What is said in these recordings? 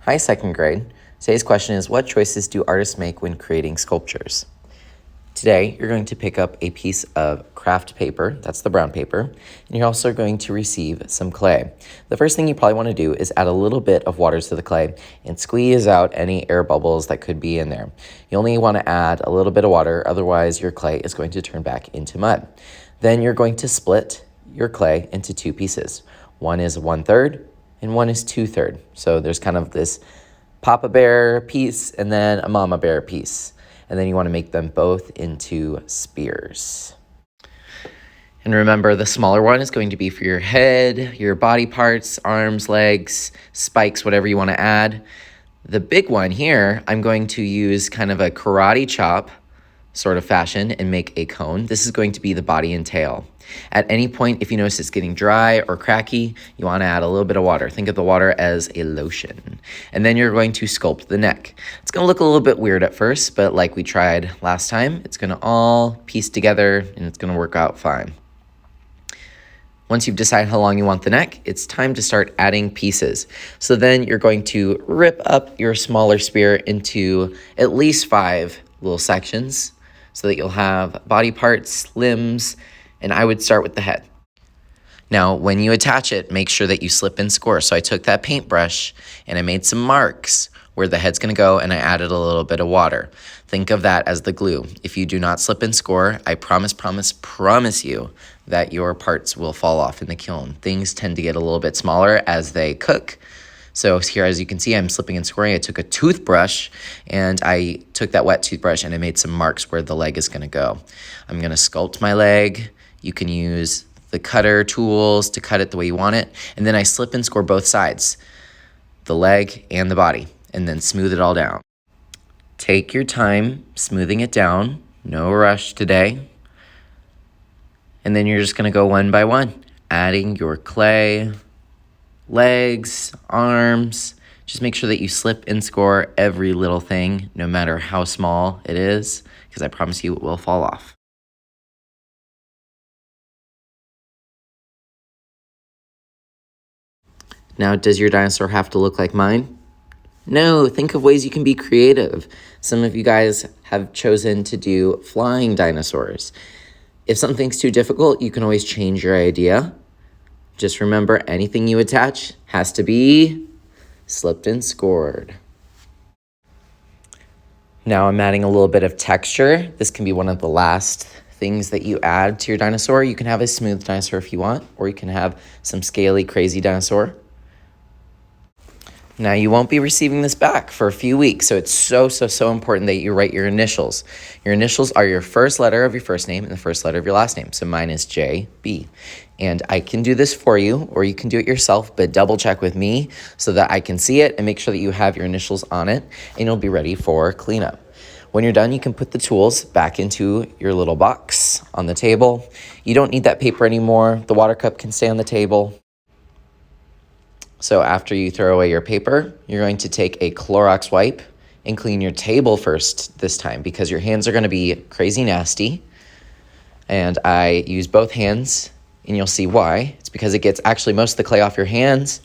Hi, second grade. Today's question is, what choices do artists make when creating sculptures? Today, you're going to pick up a piece of craft paper, that's the brown paper, and you're also going to receive some clay. The first thing you probably want to do is add a little bit of water to the clay and squeeze out any air bubbles that could be in there. You only want to add a little bit of water, otherwise your clay is going to turn back into mud. Then you're going to split your clay into two pieces. One is 1/3 and one is 2/3. So there's kind of this Papa Bear piece and then a Mama Bear piece. And then you want to make them both into spears. And remember, the smaller one is going to be for your head, your body parts, arms, legs, spikes, whatever you want to add. The big one here, I'm going to use kind of a karate chop sort of fashion and make a cone. This is going to be the body and tail. At any point, if you notice it's getting dry or cracky, you want to add a little bit of water. Think of the water as a lotion. And then you're going to sculpt the neck. It's going to look a little bit weird at first, but like we tried last time, it's going to all piece together and it's going to work out fine. Once you've decided how long you want the neck, it's time to start adding pieces. So then you're going to rip up your smaller spear into at least 5 little sections so that you'll have body parts, limbs, and I would start with the head. Now, when you attach it, make sure that you slip and score. So I took that paintbrush and I made some marks where the head's gonna go, and I added a little bit of water. Think of that as the glue. If you do not slip and score, I promise you that your parts will fall off in the kiln. Things tend to get a little bit smaller as they cook. So here, as you can see, I'm slipping and scoring. I took a toothbrush and I took that wet toothbrush and I made some marks where the leg is gonna go. I'm gonna sculpt my leg. You can use the cutter tools to cut it the way you want it. And then I slip and score both sides, the leg and the body, and then smooth it all down. Take your time smoothing it down. No rush today. And then you're just gonna go one by one, adding your clay, legs, arms. Just make sure that you slip and score every little thing, no matter how small it is, because I promise you it will fall off. Now, does your dinosaur have to look like mine? No, think of ways you can be creative. Some of you guys have chosen to do flying dinosaurs. If something's too difficult, you can always change your idea. Just remember, anything you attach has to be slipped and scored. Now I'm adding a little bit of texture. This can be one of the last things that you add to your dinosaur. You can have a smooth dinosaur if you want, or you can have some scaly, crazy dinosaur. Now, you won't be receiving this back for a few weeks, so it's so important that you write your initials. Your initials are your first letter of your first name and the first letter of your last name. So mine is JB. And I can do this for you, or you can do it yourself, but double check with me so that I can see it and make sure that you have your initials on it, and you'll be ready for cleanup. When you're done, you can put the tools back into your little box on the table. You don't need that paper anymore. The water cup can stay on the table. So after you throw away your paper, you're going to take a Clorox wipe and clean your table first this time, because your hands are going to be crazy nasty. And I use both hands, and you'll see why. It's because it gets actually most of the clay off your hands,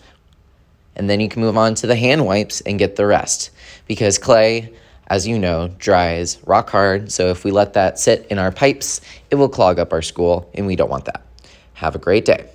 and then you can move on to the hand wipes and get the rest. Because clay, as you know, dries rock hard. So if we let that sit in our pipes, it will clog up our school, and we don't want that. Have a great day.